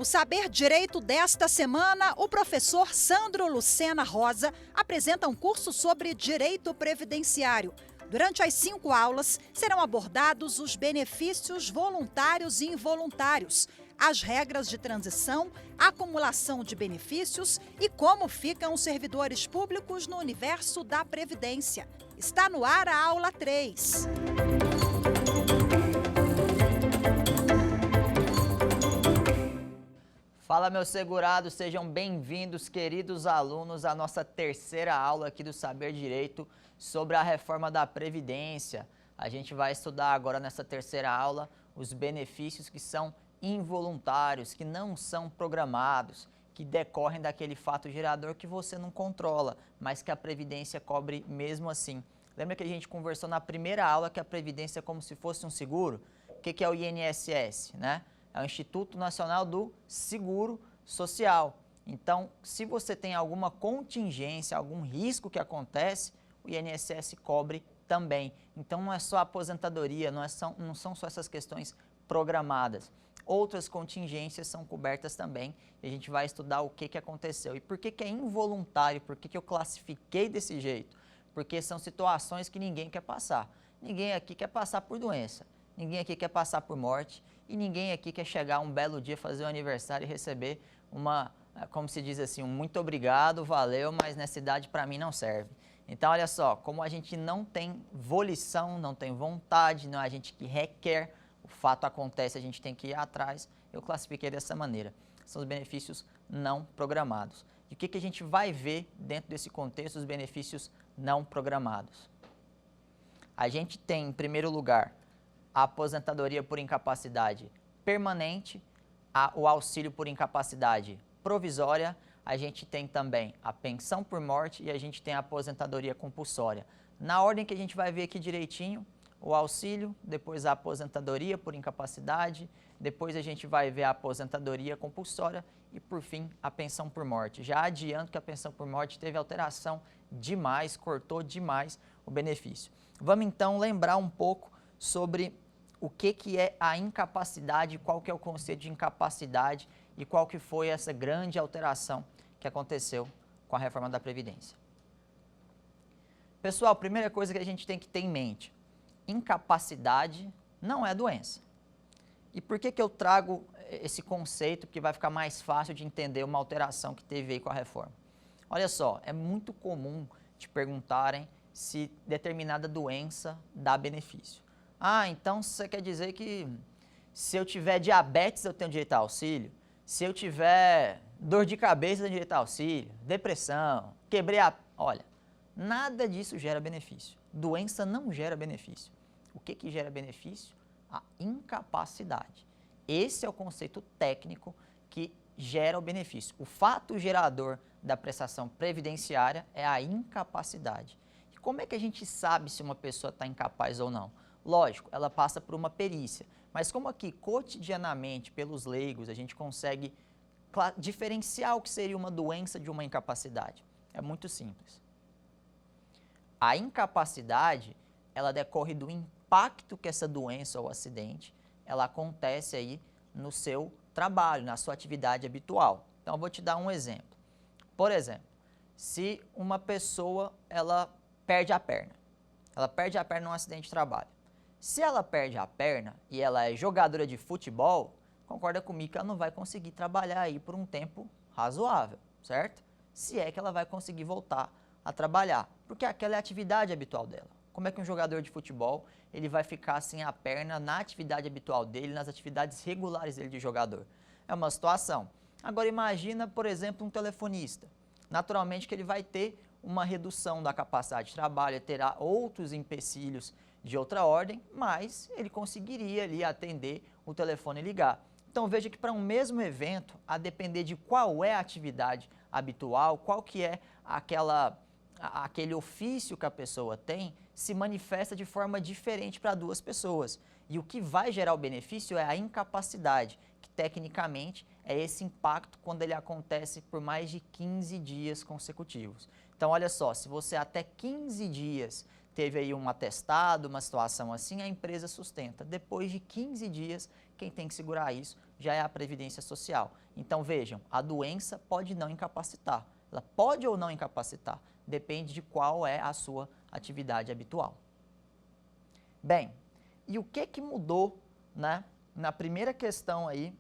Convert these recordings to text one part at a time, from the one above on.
No Saber Direito desta semana, o professor Sandro Lucena Rosa apresenta um curso sobre direito previdenciário. Durante as 5 aulas, serão abordados os benefícios voluntários e involuntários, as regras de transição, acumulação de benefícios e como ficam os servidores públicos no universo da Previdência. Está no ar a aula 3. Fala, meus segurados, sejam bem-vindos, queridos alunos, à nossa terceira aula aqui do Saber Direito sobre a reforma da Previdência. A gente vai estudar agora nessa terceira aula os benefícios que são involuntários, que não são programados, que decorrem daquele fato gerador que você não controla, mas que a Previdência cobre mesmo assim. Lembra que a gente conversou na primeira aula que a Previdência é como se fosse um seguro? O que é o INSS, né? É o Instituto Nacional do Seguro Social. Então, se você tem alguma contingência, algum risco que acontece, o INSS cobre também. Então, não é só a aposentadoria, não são só essas questões programadas. Outras contingências são cobertas também e a gente vai estudar o que aconteceu. E por que é involuntário, por que eu classifiquei desse jeito? Porque são situações que ninguém quer passar. Ninguém aqui quer passar por doença, ninguém aqui quer passar por morte. E ninguém aqui quer chegar um belo dia, fazer um aniversário e receber como se diz assim, um muito obrigado, valeu, mas nessa idade para mim não serve. Então, olha só, como a gente não tem volição, não tem vontade, não é a gente que requer, o fato acontece, a gente tem que ir atrás, eu classifiquei dessa maneira. São os benefícios não programados. E o que a gente vai ver dentro desse contexto, os benefícios não programados? A gente tem, em primeiro lugar, a aposentadoria por incapacidade permanente, o auxílio por incapacidade provisória, a gente tem também a pensão por morte e a gente tem a aposentadoria compulsória. Na ordem que a gente vai ver aqui direitinho, o auxílio, depois a aposentadoria por incapacidade, depois a gente vai ver a aposentadoria compulsória e, por fim, a pensão por morte. Já adianto que a pensão por morte teve alteração demais, cortou demais o benefício. Vamos então lembrar um pouco sobre o que é a incapacidade, qual que é o conceito de incapacidade e qual que foi essa grande alteração que aconteceu com a reforma da Previdência. Pessoal, primeira coisa que a gente tem que ter em mente, incapacidade não é doença. E por que eu trago esse conceito que vai ficar mais fácil de entender uma alteração que teve aí com a reforma? Olha só, é muito comum te perguntarem se determinada doença dá benefício. Ah, então você quer dizer que se eu tiver diabetes eu tenho direito a auxílio? Se eu tiver dor de cabeça eu tenho direito a auxílio? Depressão, quebrei a... Olha, nada disso gera benefício. Doença não gera benefício. O que gera benefício? A incapacidade. Esse é o conceito técnico que gera o benefício. O fato gerador da prestação previdenciária é a incapacidade. E como é que a gente sabe se uma pessoa está incapaz ou não? Lógico, ela passa por uma perícia, mas como aqui cotidianamente, pelos leigos, a gente consegue diferenciar o que seria uma doença de uma incapacidade? É muito simples. A incapacidade, ela decorre do impacto que essa doença ou acidente, ela acontece aí no seu trabalho, na sua atividade habitual. Então, eu vou te dar um exemplo. Por exemplo, se uma pessoa, ela perde a perna num acidente de trabalho. Se ela perde a perna e ela é jogadora de futebol, concorda comigo que ela não vai conseguir trabalhar aí por um tempo razoável, certo? Se é que ela vai conseguir voltar a trabalhar, porque aquela é a atividade habitual dela. Como é que um jogador de futebol, ele vai ficar sem a perna na atividade habitual dele, nas atividades regulares dele de jogador? É uma situação. Agora imagina, por exemplo, um telefonista. Naturalmente que ele vai ter uma redução da capacidade de trabalho, terá outros empecilhos de outra ordem, mas ele conseguiria ali atender o telefone e ligar. Então veja que para um mesmo evento, a depender de qual é a atividade habitual, qual que é aquele ofício que a pessoa tem, se manifesta de forma diferente para duas pessoas. E o que vai gerar o benefício é a incapacidade, que tecnicamente é esse impacto quando ele acontece por mais de 15 dias consecutivos. Então olha só, se você até 15 dias teve aí um atestado, uma situação assim, a empresa sustenta. Depois de 15 dias, quem tem que segurar isso já é a Previdência Social. Então vejam, a doença pode não incapacitar. Ela pode ou não incapacitar, depende de qual é a sua atividade habitual. Bem, e o que mudou, né, na primeira questão aí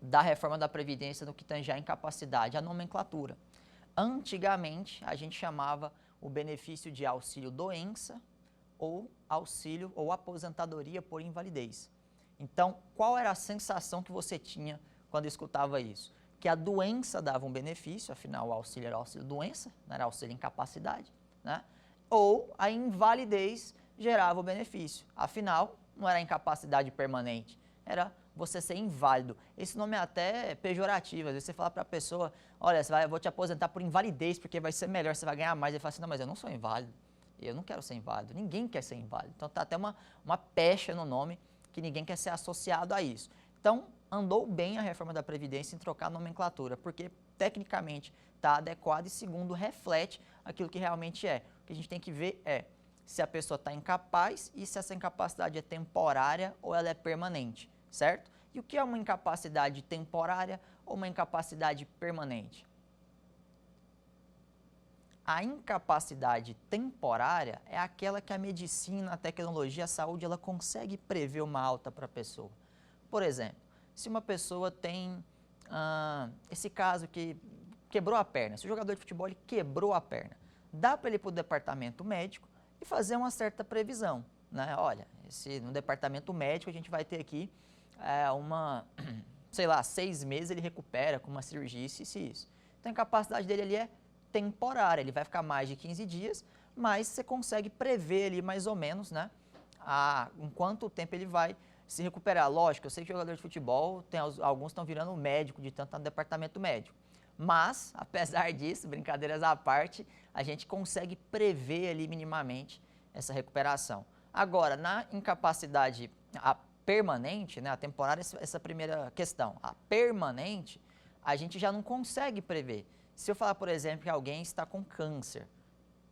da reforma da Previdência no que tange à incapacidade? A nomenclatura. Antigamente, a gente chamava o benefício de auxílio-doença ou auxílio ou aposentadoria por invalidez. Então, qual era a sensação que você tinha quando escutava isso? Que a doença dava um benefício, afinal o auxílio era auxílio-doença, não era auxílio-incapacidade, né? Ou a invalidez gerava o benefício, afinal não era incapacidade permanente, era você ser inválido. Esse nome é até pejorativo, às vezes você fala para a pessoa, olha, eu vou te aposentar por invalidez porque vai ser melhor, você vai ganhar mais. Ele fala assim, não, mas eu não sou inválido, eu não quero ser inválido, ninguém quer ser inválido. Então tá até uma pecha no nome que ninguém quer ser associado a isso. Então andou bem a reforma da Previdência em trocar a nomenclatura, porque tecnicamente está adequado e segundo reflete aquilo que realmente é. O que a gente tem que ver é se a pessoa está incapaz e se essa incapacidade é temporária ou ela é permanente, certo? E o que é uma incapacidade temporária ou uma incapacidade permanente? A incapacidade temporária é aquela que a medicina, a tecnologia, a saúde, ela consegue prever uma alta para a pessoa. Por exemplo, se uma pessoa tem esse caso que quebrou a perna, se o jogador de futebol ele quebrou a perna, dá para ele ir para o departamento médico e fazer uma certa previsão, né? Olha, no departamento médico a gente vai ter aqui sei lá, 6 meses ele recupera com uma cirurgia, isso. Então a incapacidade dele ali é temporária, ele vai ficar mais de 15 dias, mas você consegue prever ali mais ou menos, né, em quanto tempo ele vai se recuperar. Lógico, eu sei que jogador de futebol, alguns estão virando médico de tanto no departamento médico, mas, apesar disso, brincadeiras à parte, a gente consegue prever ali minimamente essa recuperação. Agora, na incapacidade permanente, né, a temporária, essa primeira questão, a permanente, a gente já não consegue prever. Se eu falar, por exemplo, que alguém está com câncer,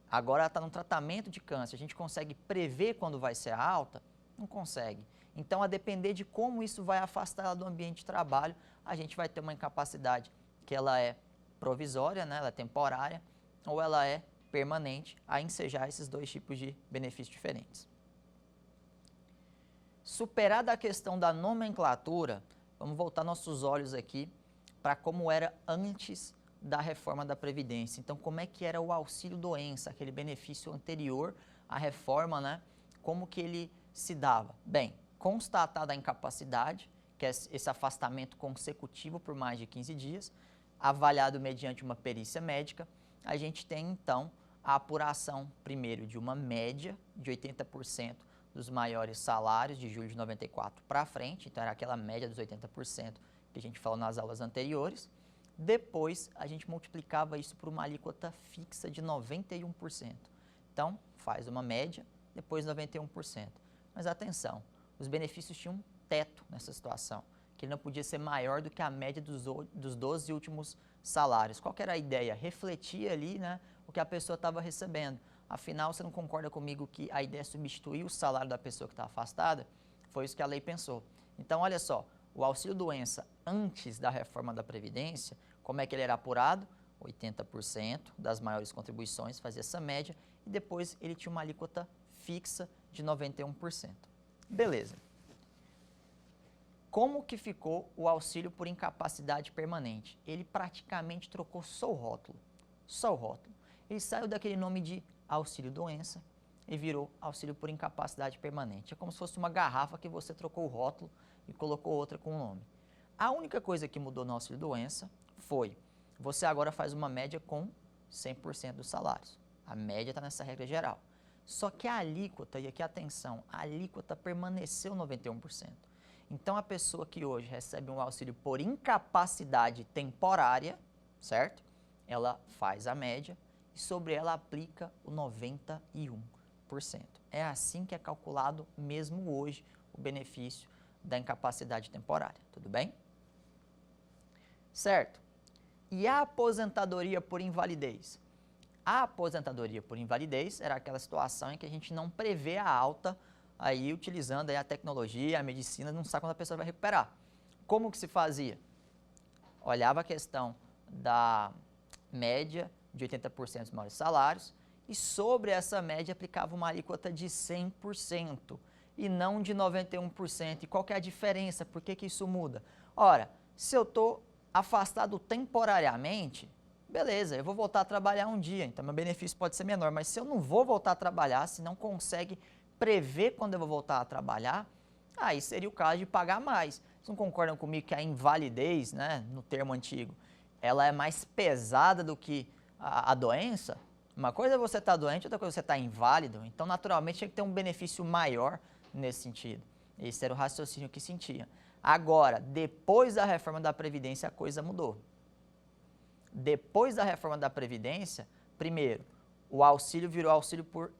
agora está no tratamento de câncer, a gente consegue prever quando vai ser a alta? Não consegue. Então, a depender de como isso vai afastar ela do ambiente de trabalho, a gente vai ter uma incapacidade que ela é provisória, né, ela é temporária, ou ela é permanente, a ensejar esses dois tipos de benefícios diferentes. Superada a questão da nomenclatura, vamos voltar nossos olhos aqui para como era antes da reforma da Previdência. Então, como é que era o auxílio-doença, aquele benefício anterior à reforma, né? Como que ele se dava? Bem, constatada a incapacidade, que é esse afastamento consecutivo por mais de 15 dias, avaliado mediante uma perícia médica, a gente tem, então, a apuração, primeiro, de uma média de 80% dos maiores salários de julho de 94 para frente, então era aquela média dos 80% que a gente falou nas aulas anteriores. Depois, a gente multiplicava isso por uma alíquota fixa de 91%. Então, faz uma média, depois 91%. Mas atenção, os benefícios tinham um teto nessa situação, que ele não podia ser maior do que a média dos 12 últimos salários. Qual que era a ideia? Refletir ali, né, o que a pessoa estava recebendo. Afinal, você não concorda comigo que a ideia é substituir o salário da pessoa que está afastada? Foi isso que a lei pensou. Então, olha só, o auxílio-doença antes da reforma da Previdência, como é que ele era apurado? 80% das maiores contribuições, fazia essa média, e depois ele tinha uma alíquota fixa de 91%. Beleza. Como que ficou o auxílio por incapacidade permanente? Ele praticamente trocou só o rótulo. Só o rótulo. Ele saiu daquele nome de auxílio-doença e virou auxílio por incapacidade permanente. É como se fosse uma garrafa que você trocou o rótulo e colocou outra com o nome. A única coisa que mudou no auxílio-doença foi, você agora faz uma média com 100% dos salários. A média está nessa regra geral. Só que a alíquota, e aqui atenção, a alíquota permaneceu 91%. Então, a pessoa que hoje recebe um auxílio por incapacidade temporária, certo? Ela faz a média e sobre ela aplica o 91%. É assim que é calculado mesmo hoje o benefício da incapacidade temporária, tudo bem? Certo? E a aposentadoria por invalidez? A aposentadoria por invalidez era aquela situação em que a gente não prevê a alta, aí utilizando aí a tecnologia, a medicina, não sabe quando a pessoa vai recuperar. Como que se fazia? Olhava a questão da média de 80% dos maiores salários e sobre essa média aplicava uma alíquota de 100% e não de 91%. E qual que é a diferença? Por que que isso muda? Ora, se eu estou afastado temporariamente, beleza, eu vou voltar a trabalhar um dia, então meu benefício pode ser menor, mas se eu não vou voltar a trabalhar, se não consegue prever quando eu vou voltar a trabalhar, aí seria o caso de pagar mais. Vocês não concordam comigo que a invalidez, né, no termo antigo, ela é mais pesada do que a doença? Uma coisa é você estar doente, outra coisa é você estar inválido, então naturalmente tinha que ter um benefício maior nesse sentido. Esse era o raciocínio que sentia. Agora, depois da reforma da Previdência, a coisa mudou. Depois da reforma da Previdência, primeiro, o auxílio virou auxílio por...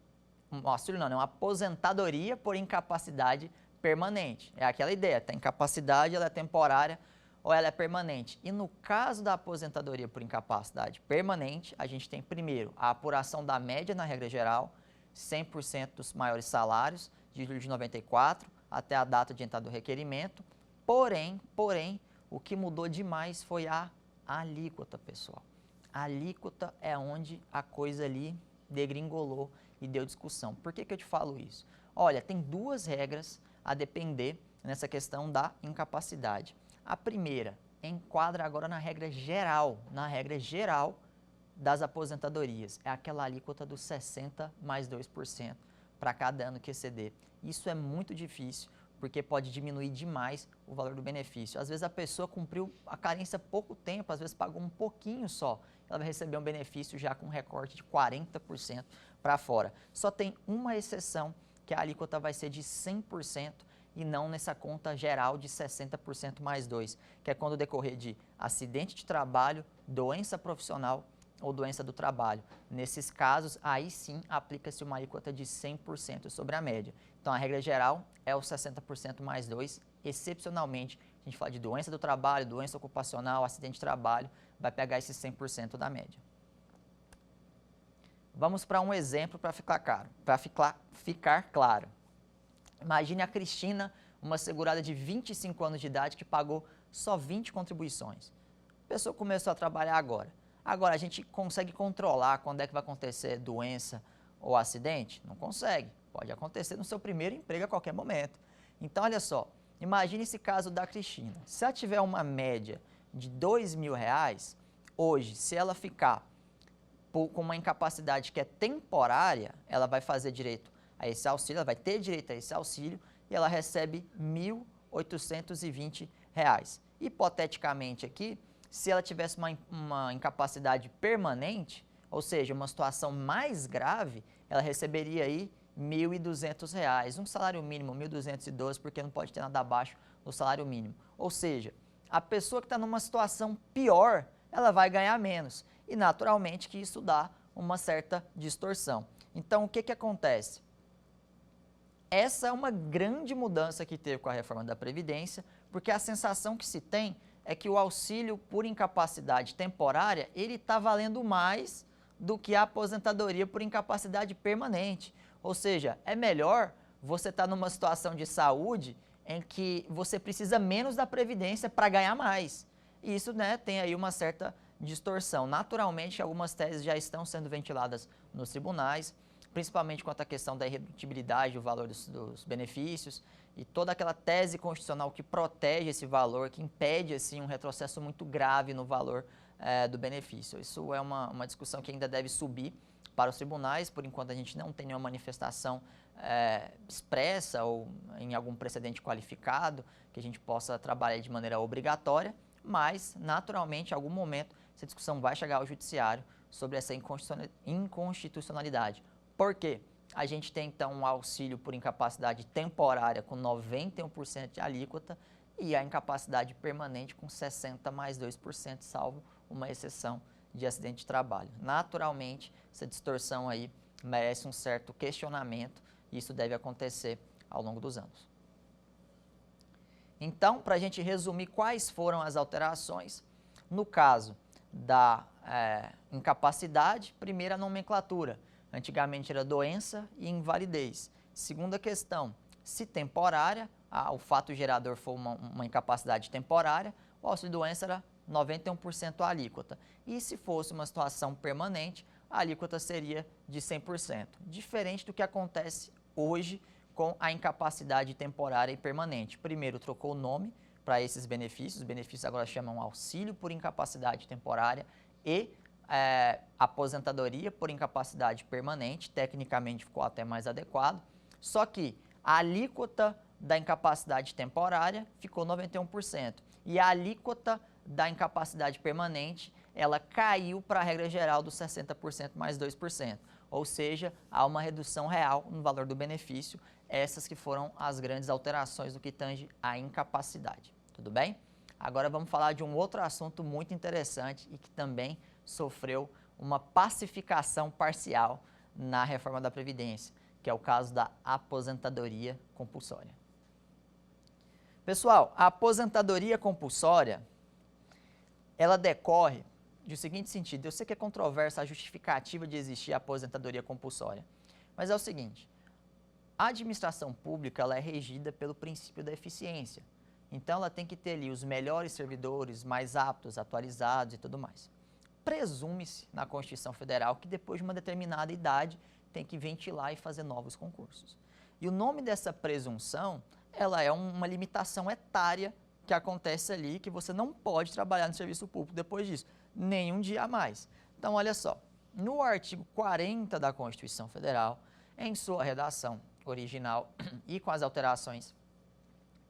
auxílio não, é uma aposentadoria por incapacidade permanente. É aquela ideia, a incapacidade ela é temporária ou ela é permanente. E no caso da aposentadoria por incapacidade permanente, a gente tem primeiro a apuração da média na regra geral, 100% dos maiores salários, de julho de 94 até a data de entrada do requerimento. Porém, o que mudou demais foi a alíquota, pessoal. A alíquota é onde a coisa ali degringolou e deu discussão. Por que que eu te falo isso? Olha, tem duas regras a depender nessa questão da incapacidade. A primeira enquadra agora na regra geral das aposentadorias. É aquela alíquota dos 60 mais 2% para cada ano que exceder. Isso é muito difícil, porque pode diminuir demais o valor do benefício. Às vezes a pessoa cumpriu a carência há pouco tempo, às vezes pagou um pouquinho só, ela vai receber um benefício já com um recorte de 40% para fora. Só tem uma exceção, que a alíquota vai ser de 100% e não nessa conta geral de 60% mais 2%, que é quando decorrer de acidente de trabalho, doença profissional ou doença do trabalho. Nesses casos, aí sim aplica-se uma alíquota de 100% sobre a média. Então, a regra geral é o 60% mais 2%. Excepcionalmente, a gente fala de doença do trabalho, doença ocupacional, acidente de trabalho, vai pegar esse 100% da média. Vamos para um exemplo para ficar claro. Imagine a Cristina, uma segurada de 25 anos de idade que pagou só 20 contribuições. A pessoa começou a trabalhar agora. Agora, a gente consegue controlar quando é que vai acontecer doença ou acidente? Não consegue. Pode acontecer no seu primeiro emprego a qualquer momento. Então, olha só, imagine esse caso da Cristina. Se ela tiver uma média de R$2.000, hoje, se ela ficar com uma incapacidade que é temporária, ela vai fazer direito a esse auxílio, ela vai ter direito a esse auxílio e ela recebe R$1.820. Hipoteticamente aqui, se ela tivesse uma incapacidade permanente, ou seja, uma situação mais grave, ela receberia aí R$1.200, um salário mínimo, 1.212, porque não pode ter nada abaixo do salário mínimo. Ou seja, a pessoa que está numa situação pior, ela vai ganhar menos. E naturalmente que isso dá uma certa distorção. Então, o que que acontece? Essa é uma grande mudança que teve com a reforma da Previdência, porque a sensação que se tem é que o auxílio por incapacidade temporária, ele está valendo mais do que a aposentadoria por incapacidade permanente. Ou seja, é melhor você estar numa situação de saúde em que você precisa menos da Previdência para ganhar mais. E isso, né, tem aí uma certa distorção. Naturalmente, algumas teses já estão sendo ventiladas nos tribunais, principalmente quanto à questão da irredutibilidade, o valor dos benefícios e toda aquela tese constitucional que protege esse valor, que impede assim, um retrocesso muito grave no valor do benefício. Isso é uma discussão que ainda deve subir para os tribunais. Por enquanto, a gente não tem nenhuma manifestação expressa ou em algum precedente qualificado que a gente possa trabalhar de maneira obrigatória, mas, naturalmente, em algum momento, essa discussão vai chegar ao judiciário sobre essa inconstitucionalidade. Por quê? A gente tem, então, um auxílio por incapacidade temporária com 91% de alíquota e a incapacidade permanente com 60 mais 2%, salvo uma exceção de acidente de trabalho. Naturalmente, essa distorção aí merece um certo questionamento e isso deve acontecer ao longo dos anos. Então, para a gente resumir quais foram as alterações, no caso da incapacidade, primeira nomenclatura. Antigamente era doença e invalidez. Segunda questão, se temporária, o fato gerador for uma incapacidade temporária, o auxílio-doença era 91% a alíquota. E se fosse uma situação permanente, a alíquota seria de 100%. Diferente do que acontece hoje com a incapacidade temporária e permanente. Primeiro trocou o nome para esses benefícios, os benefícios agora chamam auxílio por incapacidade temporária e aposentadoria por incapacidade permanente, tecnicamente ficou até mais adequado, só que a alíquota da incapacidade temporária ficou 91% e a alíquota da incapacidade permanente, ela caiu para a regra geral dos 60% mais 2%, ou seja, há uma redução real no valor do benefício, essas que foram as grandes alterações no que tange à incapacidade, tudo bem? Agora vamos falar de um outro assunto muito interessante e que também sofreu uma pacificação parcial na reforma da Previdência, que é o caso da aposentadoria compulsória. Pessoal, a aposentadoria compulsória, ela decorre do seguinte sentido, eu sei que é controversa a justificativa de existir a aposentadoria compulsória, mas é o seguinte, a administração pública ela é regida pelo princípio da eficiência, então ela tem que ter ali os melhores servidores, mais aptos, atualizados e tudo mais. Presume-se na Constituição Federal que depois de uma determinada idade tem que ventilar e fazer novos concursos. E o nome dessa presunção, ela é uma limitação etária que acontece ali, que você não pode trabalhar no serviço público depois disso, nem um dia a mais. Então, olha só, no artigo 40 da Constituição Federal, em sua redação original e com as alterações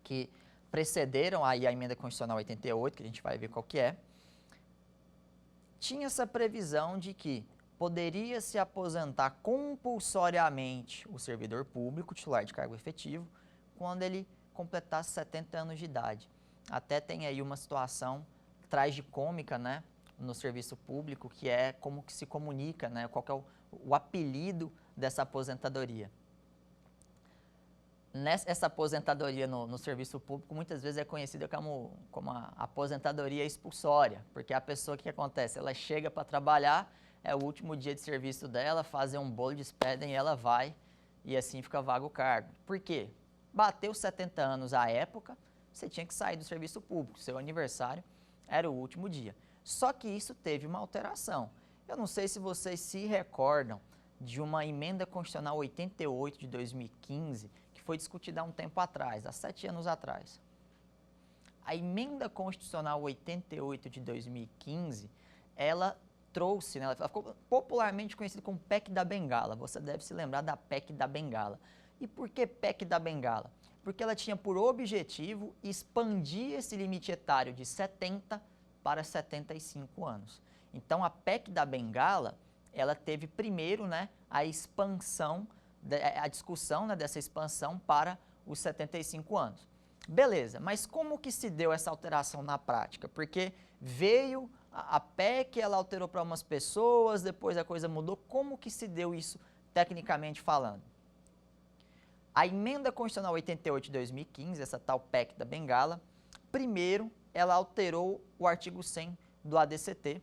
que precederam aí a emenda constitucional 88, que a gente vai ver qual que é, tinha essa previsão de que poderia se aposentar compulsoriamente o servidor público, titular de cargo efetivo, quando ele completasse 70 anos de idade. Até tem aí uma situação tragicômica, né, no serviço público, que é como que se comunica, né, qual que é o apelido dessa aposentadoria. Essa aposentadoria no serviço público muitas vezes é conhecida como a aposentadoria expulsória, porque a pessoa, o que acontece? Ela chega para trabalhar, é o último dia de serviço dela, fazem um bolo, despedem e ela vai, e assim fica vago o cargo. Por quê? Bateu 70 anos à época, você tinha que sair do serviço público, seu aniversário era o último dia. Só que isso teve uma alteração. Eu não sei se vocês se recordam de uma emenda constitucional 88 de 2015, que foi discutida há um tempo atrás, há 7 anos atrás. A emenda constitucional 88 de 2015, ela trouxe, né, ela ficou popularmente conhecida como PEC da Bengala. Você deve se lembrar da PEC da Bengala. E por que PEC da Bengala? Porque ela tinha por objetivo expandir esse limite etário de 70 para 75 anos. Então, a PEC da Bengala, ela teve primeiro, né, a expansão, a discussão, né, dessa expansão para os 75 anos. Beleza, mas como que se deu essa alteração na prática? Porque veio a PEC, ela alterou para umas pessoas, depois a coisa mudou. Como que se deu isso tecnicamente falando? A emenda constitucional 88 de 2015, essa tal PEC da Bengala, primeiro ela alterou o artigo 100 do ADCT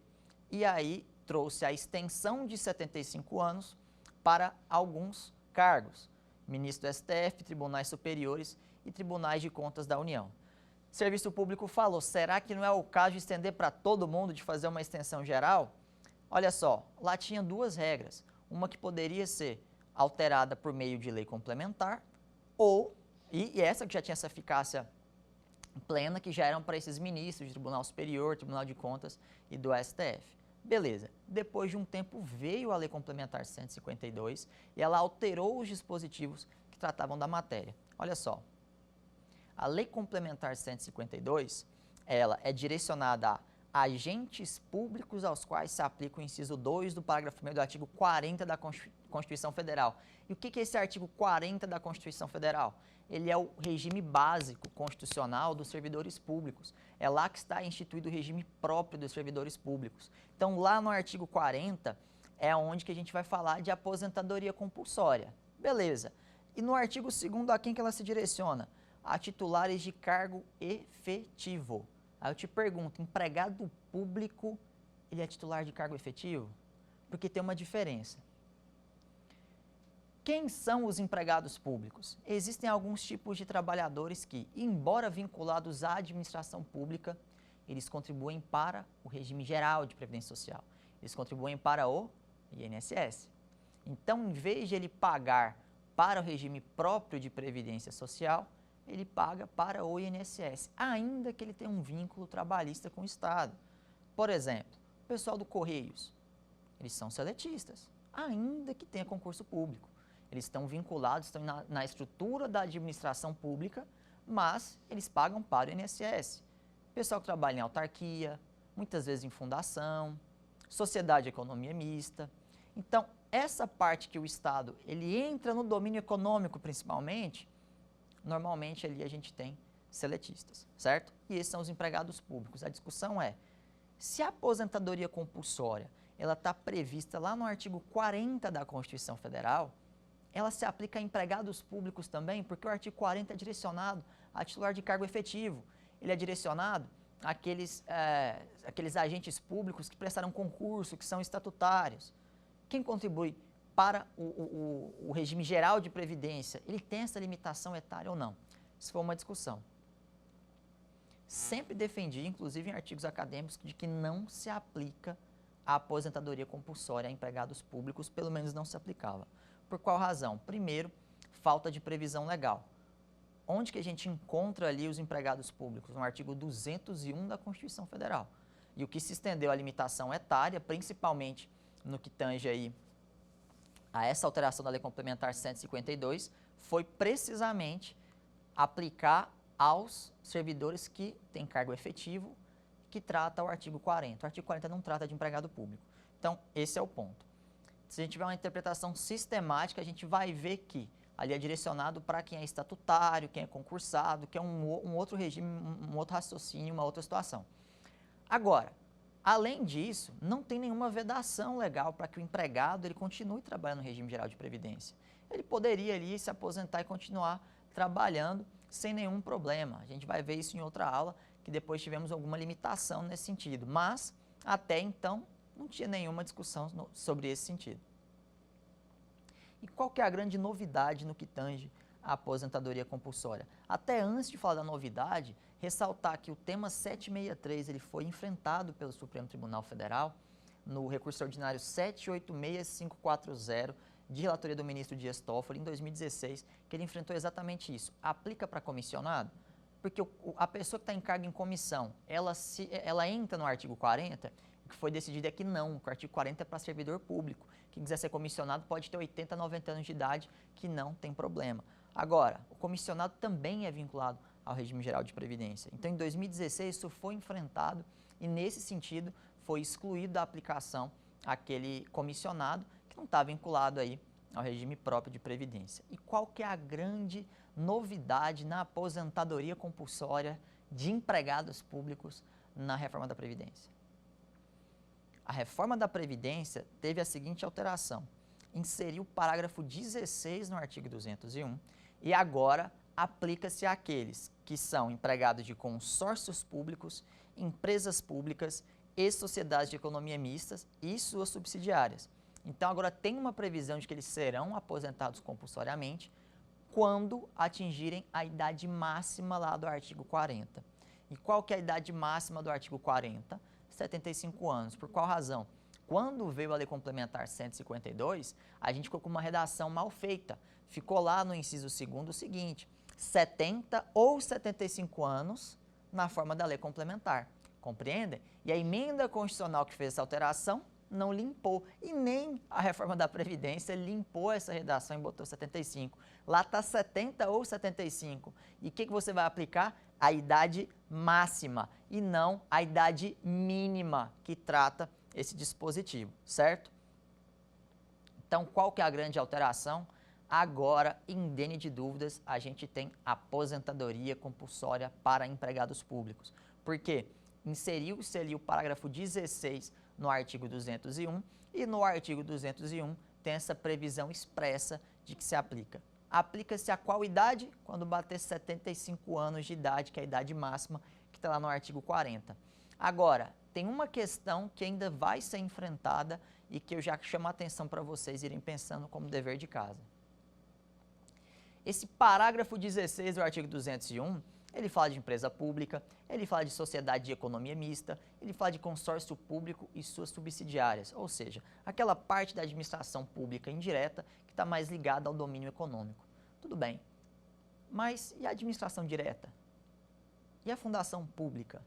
e aí trouxe a extensão de 75 anos para alguns cargos, ministro do STF, tribunais superiores e tribunais de contas da União. O Serviço Público falou, será que não é o caso de estender para todo mundo, de fazer uma extensão geral? Olha só, lá tinha duas regras, uma que poderia ser alterada por meio de lei complementar, e essa que já tinha essa eficácia plena, que já eram para esses ministros de Tribunal Superior, Tribunal de Contas e do STF. Beleza, depois de um tempo veio a Lei Complementar 152 e ela alterou os dispositivos que tratavam da matéria. Olha só, a Lei Complementar 152, ela é direcionada a agentes públicos aos quais se aplica o inciso 2 do parágrafo 1º do artigo 40 da Constituição Federal. E o que é esse artigo 40 da Constituição Federal? Ele é o regime básico constitucional dos servidores públicos. É lá que está instituído o regime próprio dos servidores públicos. Então, lá no artigo 40, é onde que a gente vai falar de aposentadoria compulsória. Beleza. E no artigo 2º, a quem que ela se direciona? A titulares de cargo efetivo. Aí eu te pergunto, empregado público ele é titular de cargo efetivo? Porque tem uma diferença. Quem são os empregados públicos? Existem alguns tipos de trabalhadores que, embora vinculados à administração pública, eles contribuem para o regime geral de previdência social. Eles contribuem para o INSS. Então, em vez de ele pagar para o regime próprio de previdência social, ele paga para o INSS, ainda que ele tenha um vínculo trabalhista com o Estado. Por exemplo, o pessoal do Correios, eles são seletistas, ainda que tenha concurso público. Eles estão vinculados, estão na estrutura da administração pública, mas eles pagam para o INSS. O pessoal que trabalha em autarquia, muitas vezes em fundação, sociedade de economia mista. Então, essa parte que o Estado, ele entra no domínio econômico principalmente, normalmente ali a gente tem seletistas, certo? E esses são os empregados públicos. A discussão é, se a aposentadoria compulsória, ela está prevista lá no artigo 40 da Constituição Federal, ela se aplica a empregados públicos também, porque o artigo 40 é direcionado a titular de cargo efetivo. Ele é direcionado àqueles agentes públicos que prestaram concurso, que são estatutários. Quem contribui para o regime geral de previdência, ele tem essa limitação etária ou não? Isso foi uma discussão. Sempre defendi, inclusive em artigos acadêmicos, de que não se aplica a aposentadoria compulsória a empregados públicos, pelo menos não se aplicava. Por qual razão? Primeiro, falta de previsão legal. Onde que a gente encontra ali os empregados públicos? No artigo 201 da Constituição Federal. E o que se estendeu a limitação etária, principalmente no que tange aí a essa alteração da Lei Complementar 152, foi precisamente aplicar aos servidores que têm cargo efetivo, que trata o artigo 40. O artigo 40 não trata de empregado público. Então, esse é o ponto. Se a gente tiver uma interpretação sistemática, a gente vai ver que ali é direcionado para quem é estatutário, quem é concursado, que é um outro regime, um outro raciocínio, uma outra situação. Agora, além disso, não tem nenhuma vedação legal para que o empregado ele continue trabalhando no regime geral de previdência. Ele poderia ali se aposentar e continuar trabalhando sem nenhum problema. A gente vai ver isso em outra aula, que depois tivemos alguma limitação nesse sentido. Mas, até então, não tinha nenhuma discussão sobre esse sentido. E qual que é a grande novidade no que tange a aposentadoria compulsória? Até antes de falar da novidade, ressaltar que o tema 763 ele foi enfrentado pelo Supremo Tribunal Federal no recurso ordinário 786540, de relatoria do ministro Dias Toffoli, em 2016, que ele enfrentou exatamente isso. Aplica para comissionado? Porque a pessoa que está em cargo em comissão, ela entra no artigo 40, o que foi decidido é que não, que o artigo 40 é para servidor público. Quem quiser ser comissionado pode ter 80, 90 anos de idade, que não tem problema. Agora, o comissionado também é vinculado ao regime geral de previdência. Então, em 2016, isso foi enfrentado e, nesse sentido, foi excluído da aplicação aquele comissionado que não está vinculado aí ao regime próprio de previdência. E qual que é a grande novidade na aposentadoria compulsória de empregados públicos na reforma da Previdência? A reforma da Previdência teve a seguinte alteração: inseriu o parágrafo 16 no artigo 201 e agora aplica-se àqueles que são empregados de consórcios públicos, empresas públicas e sociedades de economia mistas e suas subsidiárias. Então agora tem uma previsão de que eles serão aposentados compulsoriamente quando atingirem a idade máxima lá do artigo 40. E qual que é a idade máxima do artigo 40? 75 anos. Por qual razão? Quando veio a Lei Complementar 152, a gente ficou com uma redação mal feita. Ficou lá no inciso 2º o seguinte: 70 ou 75 anos na forma da Lei Complementar. Compreendem? E a emenda constitucional que fez essa alteração não limpou. E nem a reforma da Previdência limpou essa redação e botou 75. Lá está 70 ou 75. E o que você vai aplicar? A idade máxima e não a idade mínima que trata esse dispositivo, certo? Então, qual que é a grande alteração? Agora, indene de dúvidas, a gente tem aposentadoria compulsória para empregados públicos. Por quê? Inseriu-se ali o parágrafo 16 no artigo 201 e no artigo 201 tem essa previsão expressa de que se aplica. Aplica-se a qual idade? Quando bater 75 anos de idade, que é a idade máxima, que está lá no artigo 40. Agora, tem uma questão que ainda vai ser enfrentada e que eu já chamo a atenção para vocês irem pensando como dever de casa. Esse parágrafo 16 do artigo 201, ele fala de empresa pública, ele fala de sociedade de economia mista, ele fala de consórcio público e suas subsidiárias, ou seja, aquela parte da administração pública indireta que está mais ligada ao domínio econômico. Tudo bem, mas e a administração direta? E a fundação pública?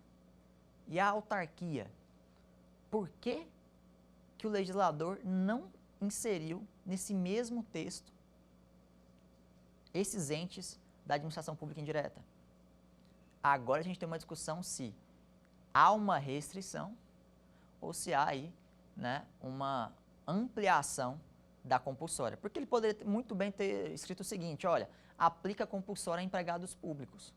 E a autarquia? Por que que o legislador não inseriu nesse mesmo texto esses entes da administração pública indireta? Agora a gente tem uma discussão se há uma restrição ou se há aí, né, uma ampliação da compulsória. Porque ele poderia muito bem ter escrito o seguinte, olha, aplica compulsória a empregados públicos.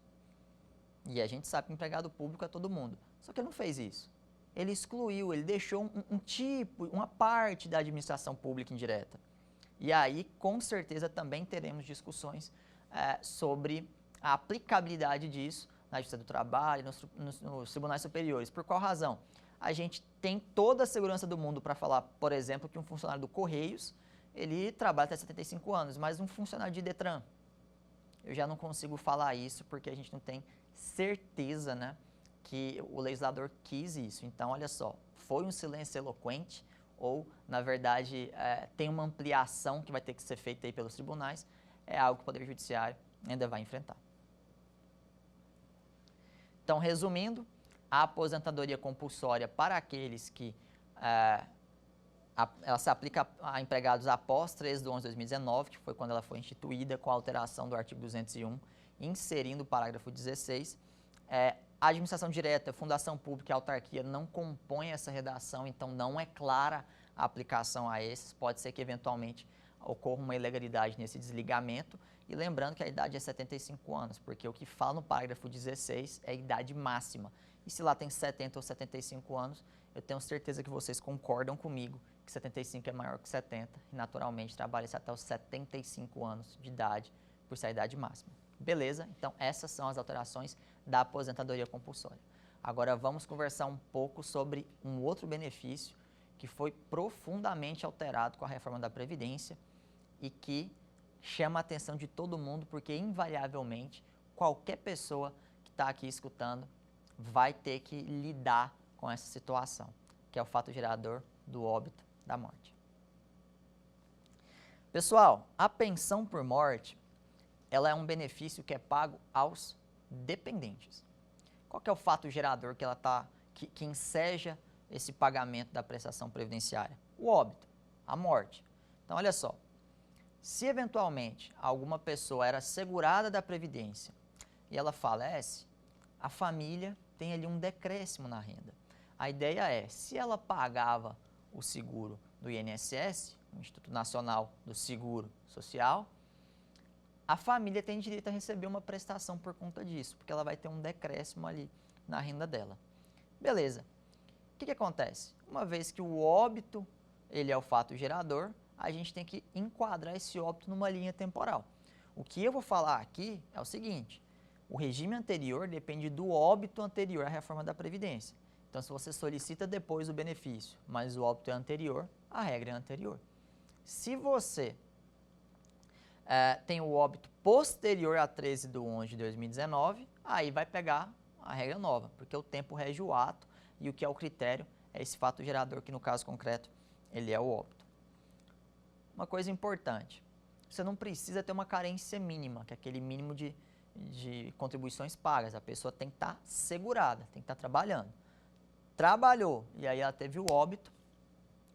E a gente sabe que empregado público é todo mundo. Só que ele não fez isso. Ele excluiu, ele deixou um tipo, uma parte da administração pública indireta. E aí, com certeza, também teremos discussões sobre a aplicabilidade disso na Justiça do Trabalho, nos tribunais superiores. Por qual razão? A gente tem toda a segurança do mundo para falar, por exemplo, que um funcionário do Correios, ele trabalha até 75 anos, mas um funcionário de Detran, eu já não consigo falar isso porque a gente não tem certeza, né, que o legislador quis isso. Então, olha só, foi um silêncio eloquente ou, na verdade, tem uma ampliação que vai ter que ser feita aí pelos tribunais, é algo que o Poder Judiciário ainda vai enfrentar. Então, resumindo, a aposentadoria compulsória para aqueles que ela se aplica a empregados após 3/11/2019, que foi quando ela foi instituída com a alteração do artigo 201, inserindo o parágrafo 16. A administração direta, fundação pública e autarquia não compõem essa redação, então não é clara a aplicação a esses. Pode ser que eventualmente ocorra uma ilegalidade nesse desligamento. E lembrando que a idade é 75 anos, porque o que fala no parágrafo 16 é a idade máxima. E se lá tem 70 ou 75 anos, eu tenho certeza que vocês concordam comigo que 75 é maior que 70 e naturalmente trabalha-se até os 75 anos de idade por ser a idade máxima. Beleza? Então essas são as alterações da aposentadoria compulsória. Agora vamos conversar um pouco sobre um outro benefício que foi profundamente alterado com a reforma da Previdência e que chama a atenção de todo mundo porque invariavelmente qualquer pessoa que está aqui escutando vai ter que lidar com essa situação, que é o fato gerador do óbito, da morte. Pessoal, a pensão por morte, ela é um benefício que é pago aos dependentes. Qual que é o fato gerador que enseja esse pagamento da prestação previdenciária? O óbito, a morte. Então, olha só, se eventualmente alguma pessoa era segurada da Previdência e ela falece, a família tem ali um decréscimo na renda. A ideia é, se ela pagava o seguro do INSS, o Instituto Nacional do Seguro Social, a família tem direito a receber uma prestação por conta disso, porque ela vai ter um decréscimo ali na renda dela. Beleza. O que acontece? Uma vez que o óbito ele é o fato gerador, a gente tem que enquadrar esse óbito numa linha temporal. O que eu vou falar aqui é o seguinte, o regime anterior depende do óbito anterior à reforma da Previdência. Então, se você solicita depois o benefício, mas o óbito é anterior, a regra é anterior. Se você tem o óbito posterior a 13/11/2019, aí vai pegar a regra nova, porque o tempo rege o ato e o que é o critério é esse fato gerador, que no caso concreto, ele é o óbito. Uma coisa importante, você não precisa ter uma carência mínima, que é aquele mínimo de contribuições pagas. A pessoa tem que estar segurada, tem que estar trabalhando. Trabalhou e aí ela teve o óbito,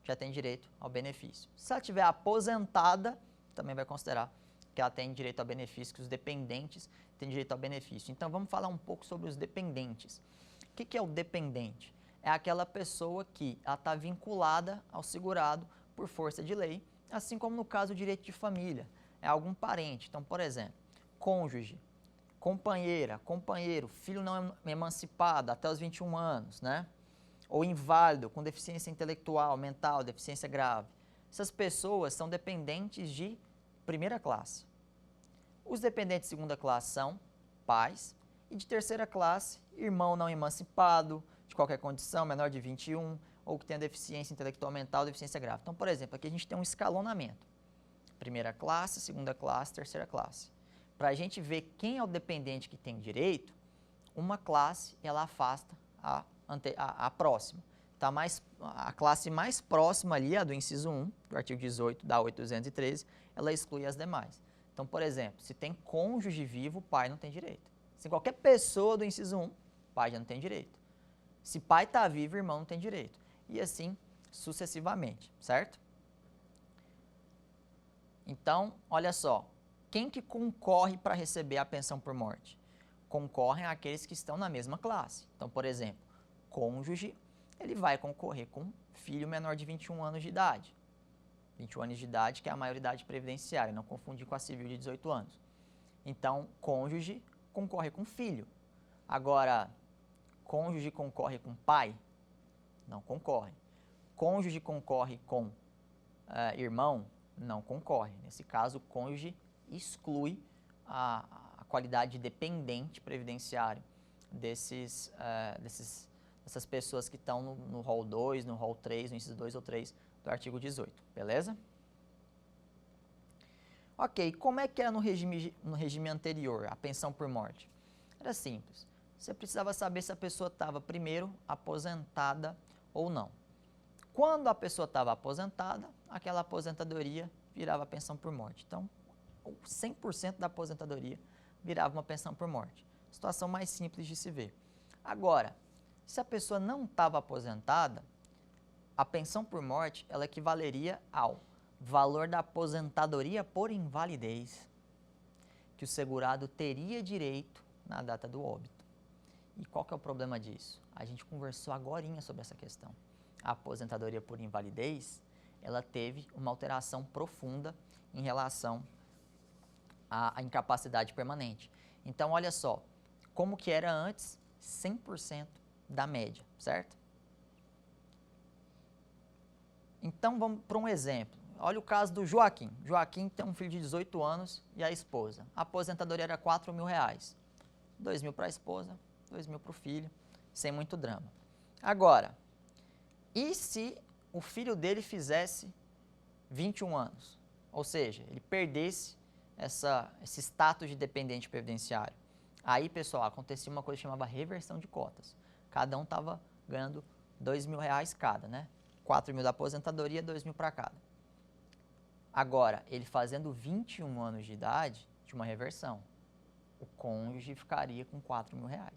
já tem direito ao benefício. Se ela estiver aposentada, também vai considerar que ela tem direito ao benefício, que os dependentes têm direito ao benefício. Então vamos falar um pouco sobre os dependentes. O que é o dependente? É aquela pessoa que está vinculada ao segurado por força de lei, assim como no caso do direito de família, é algum parente. Então, por exemplo, cônjuge, companheira, companheiro, filho não emancipado até os 21 anos, né? Ou inválido, com deficiência intelectual, mental, deficiência grave. Essas pessoas são dependentes de primeira classe. Os dependentes de segunda classe são pais E de terceira classe, irmão não emancipado, de qualquer condição, menor de 21, ou que tenha deficiência intelectual mental, deficiência grave. Então, por exemplo, aqui a gente tem um escalonamento. Primeira classe, segunda classe, terceira classe. Para a gente ver quem é o dependente que tem direito, uma classe ela afasta a próxima. Tá a classe mais próxima ali, a do inciso 1, do artigo 18 da 8.213, ela exclui as demais. Então, por exemplo, se tem cônjuge vivo, o pai não tem direito. Se qualquer pessoa do inciso 1, o pai já não tem direito. Se pai está vivo, o irmão não tem direito. E assim sucessivamente, certo? Então, olha só, quem que concorre para receber a pensão por morte? Concorrem aqueles que estão na mesma classe. Então, por exemplo, cônjuge, ele vai concorrer com filho menor de 21 anos de idade. 21 anos de idade, que é a maioridade previdenciária, não confundir com a civil de 18 anos. Então, cônjuge concorre com filho. Agora, cônjuge concorre com pai? Não concorre. Cônjuge concorre com irmão? Não concorre. Nesse caso, o cônjuge exclui a qualidade de dependente previdenciário dessas pessoas que estão no rol 2, no rol 3, no inciso 2 ou 3 do artigo 18, beleza? Ok, como é que era no regime anterior, a pensão por morte? Era simples, você precisava saber se a pessoa estava, primeiro, aposentada ou não. Quando a pessoa estava aposentada, aquela aposentadoria virava pensão por morte. Então, 100% da aposentadoria virava uma pensão por morte. Situação mais simples de se ver. Agora, se a pessoa não estava aposentada, a pensão por morte ela equivaleria ao valor da aposentadoria por invalidez que o segurado teria direito na data do óbito. E qual que é o problema disso? A gente conversou agorinha sobre essa questão. A aposentadoria por invalidez, ela teve uma alteração profunda em relação à incapacidade permanente. Então, olha só, como que era antes, 100% da média, certo? Então, vamos para um exemplo. Olha o caso do Joaquim. Joaquim tem um filho de 18 anos e a esposa. A aposentadoria era R$4.000. 2.000 para a esposa, 2.000 para o filho, sem muito drama. Agora, e se o filho dele fizesse 21 anos? Ou seja, ele perdesse esse status de dependente previdenciário. Aí, pessoal, acontecia uma coisa que chamava reversão de cotas. Cada um estava ganhando R$2.000 cada, né? 4.000 da aposentadoria, 2.000 para cada. Agora, ele fazendo 21 anos de idade, tinha uma reversão. O cônjuge ficaria com R$4.000.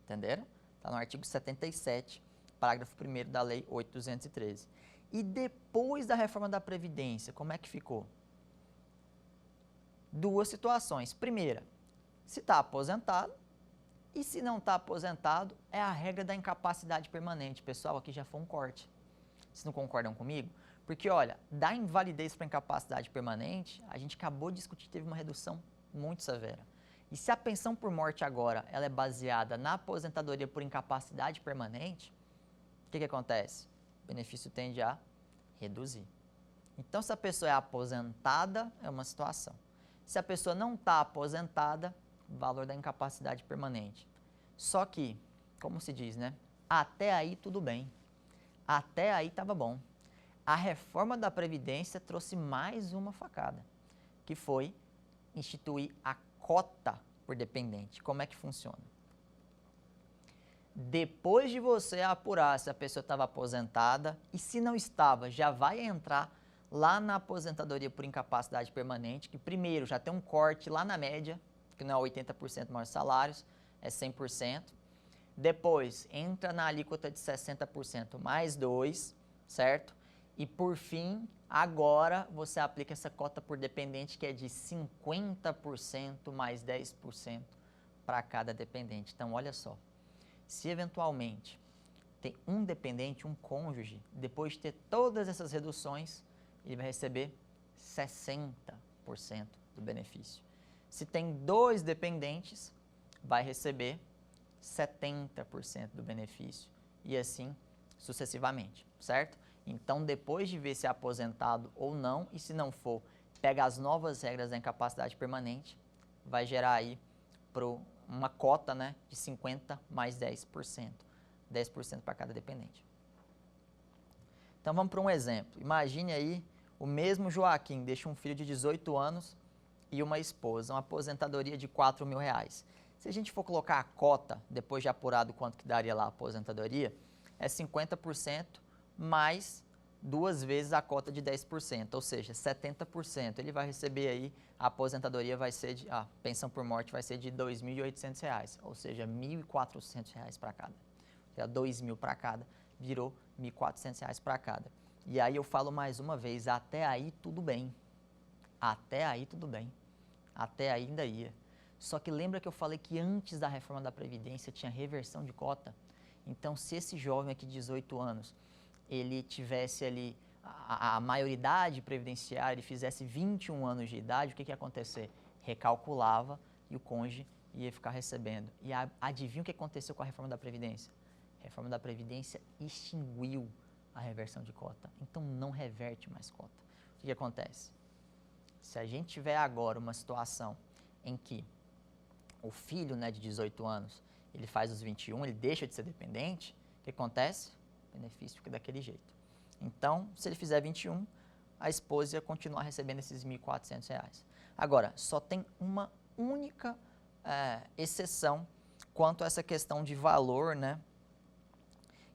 Entenderam? Está no artigo 77, parágrafo 1º da Lei 8.213. E depois da reforma da Previdência, como é que ficou? Duas situações. Primeira, se está aposentado, e se não está aposentado, é a regra da incapacidade permanente. Pessoal, aqui já foi um corte. Vocês não concordam comigo? Porque, olha, da invalidez para incapacidade permanente, a gente acabou de discutir, teve uma redução muito severa. E se a pensão por morte agora ela é baseada na aposentadoria por incapacidade permanente, o que acontece? O benefício tende a reduzir. Então, se a pessoa é aposentada, é uma situação. Se a pessoa não está aposentada, valor da incapacidade permanente. Só que, como se diz, né? Até aí tudo bem. Até aí estava bom. A reforma da Previdência trouxe mais uma facada, que foi instituir a cota por dependente. Como é que funciona? Depois de você apurar se a pessoa estava aposentada e se não estava, já vai entrar lá na aposentadoria por incapacidade permanente, que primeiro já tem um corte lá na média, que não é 80% maiores salários, é 100%. Depois, entra na alíquota de 60% mais 2, certo? E por fim, agora você aplica essa cota por dependente que é de 50% mais 10% para cada dependente. Então, olha só, se eventualmente tem um dependente, um cônjuge, depois de ter todas essas reduções, ele vai receber 60% do benefício. Se tem 2 dependentes, vai receber 70% do benefício e assim sucessivamente, certo? Então, depois de ver se é aposentado ou não, e se não for, pega as novas regras da incapacidade permanente, vai gerar aí uma cota, né, de 50 mais 10%. 10% para cada dependente. Então vamos para um exemplo. Imagine aí o mesmo Joaquim deixa um filho de 18 anos e uma esposa, uma aposentadoria de R$4.000. Se a gente for colocar a cota, depois de apurado quanto que daria lá a aposentadoria, é 50% mais 2 vezes a cota de 10%, ou seja, 70%. Ele vai receber aí, a aposentadoria vai ser de, a pensão por morte vai ser de R$2.800, ou seja, R$1.400 para cada. Ou seja, R$2.000 para cada, virou R$1.400 para cada. E aí eu falo mais uma vez, até aí tudo bem. Até aí tudo bem. Até aí ainda ia. Só que lembra que eu falei que antes da reforma da Previdência tinha reversão de cota? Então, se esse jovem aqui de 18 anos, ele tivesse ali a maioridade previdenciária, ele fizesse 21 anos de idade, o que ia acontecer? Recalculava e o cônjuge ia ficar recebendo. E adivinha o que aconteceu com a reforma da Previdência? A reforma da Previdência extinguiu a reversão de cota. Então, não reverte mais cota. O que acontece? Se a gente tiver agora uma situação em que o filho, né, de 18 anos, ele faz os 21, ele deixa de ser dependente, o que acontece? O benefício fica daquele jeito. Então, se ele fizer 21, a esposa ia continuar recebendo esses R$1.400. Agora, só tem uma única exceção quanto a essa questão de valor, né,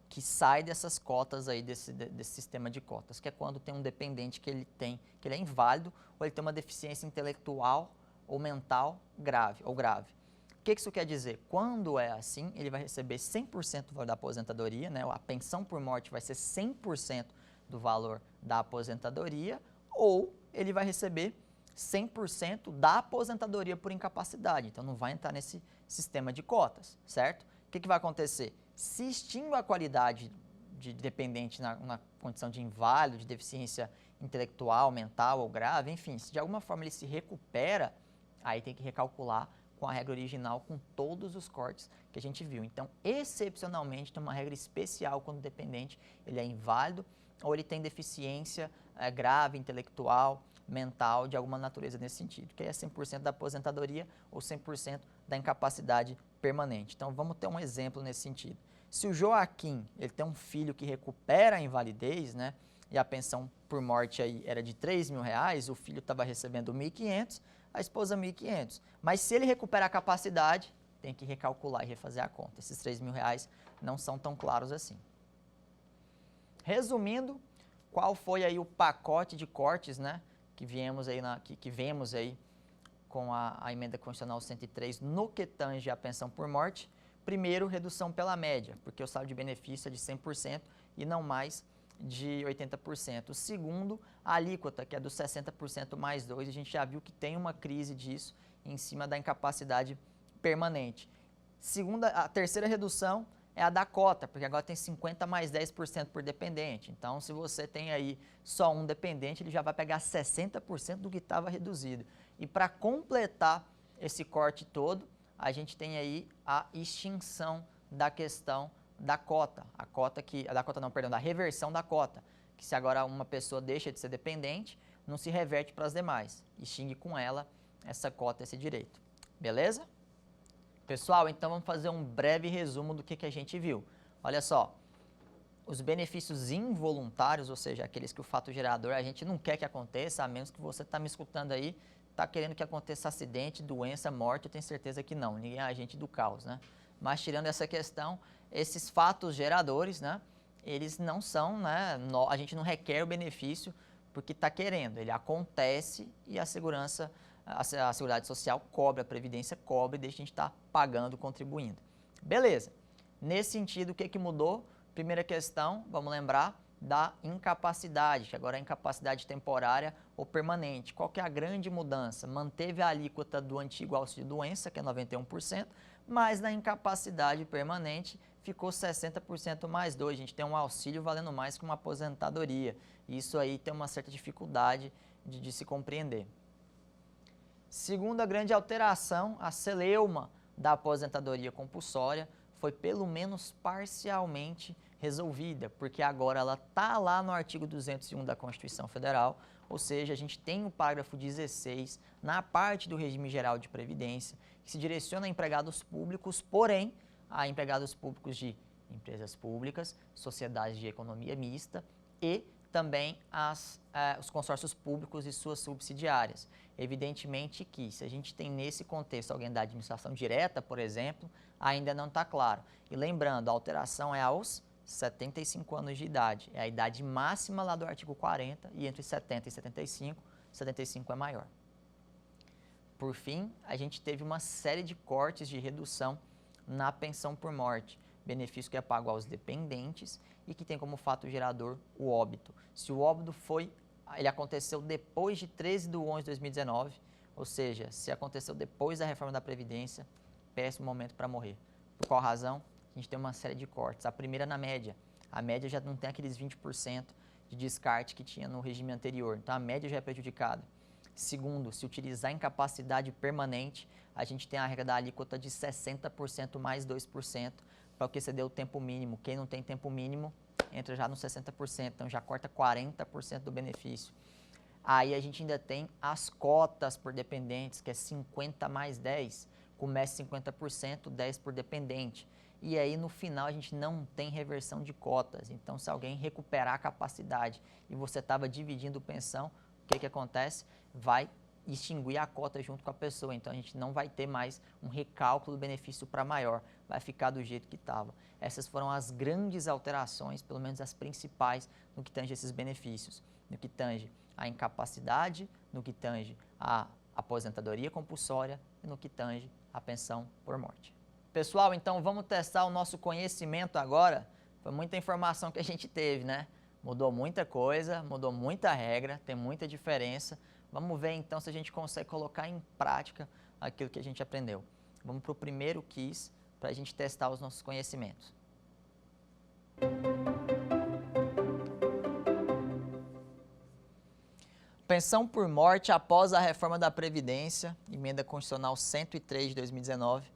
que sai dessas cotas aí, desse sistema de cotas, que é quando tem um dependente que ele é inválido ou ele tem uma deficiência intelectual ou mental grave. O que isso quer dizer? Quando é assim, ele vai receber 100% do valor da aposentadoria, né? A pensão por morte vai ser 100% do valor da aposentadoria, ou ele vai receber 100% da aposentadoria por incapacidade. Então, não vai entrar nesse sistema de cotas, certo? O que vai acontecer? Se extingue a qualidade de dependente na condição de inválido, de deficiência intelectual, mental ou grave, enfim, se de alguma forma ele se recupera, aí tem que recalcular com a regra original, com todos os cortes que a gente viu. Então, excepcionalmente, tem uma regra especial quando o dependente ele é inválido ou ele tem deficiência grave, intelectual, mental, de alguma natureza nesse sentido, que aí é 100% da aposentadoria ou 100% da incapacidade permanente. Então, vamos ter um exemplo nesse sentido. Se o Joaquim ele tem um filho que recupera a invalidez, né, e a pensão por morte aí era de R$3.000, o filho estava recebendo R$1.500, a esposa R$1.500. Mas se ele recupera a capacidade, tem que recalcular e refazer a conta. Esses R$3.000 não são tão claros assim. Resumindo, qual foi aí o pacote de cortes, né, que vemos aí com a emenda constitucional 103 no que tange a pensão por morte? Primeiro, redução pela média, porque o saldo de benefício é de 100% e não mais de 80%. O segundo, a alíquota, que é dos 60% mais 2%, a gente já viu que tem uma crise disso em cima da incapacidade permanente. A terceira redução é a da cota, porque agora tem 50% mais 10% por dependente. Então, se você tem aí só um dependente, ele já vai pegar 60% do que estava reduzido. E para completar esse corte todo, a gente tem aí a extinção da questão da cota. Da reversão da cota. Que se agora uma pessoa deixa de ser dependente, não se reverte para as demais. Extingue com ela essa cota, esse direito. Beleza? Pessoal, então vamos fazer um breve resumo do que a gente viu. Olha só, os benefícios involuntários, ou seja, aqueles que o fato gerador a gente não quer que aconteça, a menos que você está me escutando aí, está querendo que aconteça acidente, doença, morte, eu tenho certeza que não, ninguém é agente do caos, né? Mas tirando essa questão, esses fatos geradores, né, eles não são, né, a gente não requer o benefício porque está querendo, ele acontece e a Seguridade Social cobre, a Previdência cobre, desde que a gente está pagando, contribuindo. Beleza. Nesse sentido, o que mudou? Primeira questão, vamos lembrar, da incapacidade, que agora é incapacidade temporária ou permanente. Qual que é a grande mudança? Manteve a alíquota do antigo auxílio-doença, que é 91%, mas na incapacidade permanente ficou 60% mais 2%. A gente tem um auxílio valendo mais que uma aposentadoria. Isso aí tem uma certa dificuldade de se compreender. Segunda grande alteração, a celeuma da aposentadoria compulsória foi pelo menos parcialmente resolvida, porque agora ela está lá no artigo 201 da Constituição Federal, Ou seja, a gente tem o parágrafo 16 na parte do regime geral de previdência, que se direciona a empregados públicos, porém, a empregados públicos de empresas públicas, sociedades de economia mista e também os consórcios públicos e suas subsidiárias. Evidentemente que, se a gente tem nesse contexto alguém da administração direta, por exemplo, ainda não está claro. E lembrando, a alteração é aos 75 anos de idade. É a idade máxima lá do artigo 40 e entre 70 e 75, 75 é maior. Por fim, a gente teve uma série de cortes de redução na pensão por morte, benefício que é pago aos dependentes e que tem como fato gerador o óbito. Se o óbito ele aconteceu depois de 13/11/2019, ou seja, se aconteceu depois da reforma da Previdência, péssimo momento para morrer. Por qual razão? A gente tem uma série de cortes. A primeira na média. A média já não tem aqueles 20% de descarte que tinha no regime anterior. Então, a média já é prejudicada. Segundo, se utilizar incapacidade permanente, a gente tem a regra da alíquota de 60% mais 2%, para o que exceder o tempo mínimo. Quem não tem tempo mínimo, entra já no 60%, então já corta 40% do benefício. Aí a gente ainda tem as cotas por dependentes, que é 50 mais 10. Começa 50%, 10 por dependente. E aí, no final, a gente não tem reversão de cotas. Então, se alguém recuperar a capacidade e você estava dividindo pensão, o que acontece? Vai extinguir a cota junto com a pessoa. Então, a gente não vai ter mais um recálculo do benefício para maior. Vai ficar do jeito que estava. Essas foram as grandes alterações, pelo menos as principais, no que tange esses benefícios. No que tange a incapacidade, no que tange a aposentadoria compulsória e no que tange a pensão por morte. Pessoal, então vamos testar o nosso conhecimento agora. Foi muita informação que a gente teve, né? Mudou muita coisa, mudou muita regra, tem muita diferença. Vamos ver então se a gente consegue colocar em prática aquilo que a gente aprendeu. Vamos para o primeiro quiz para a gente testar os nossos conhecimentos. Pensão por morte após a reforma da Previdência, emenda constitucional 103 de 2019,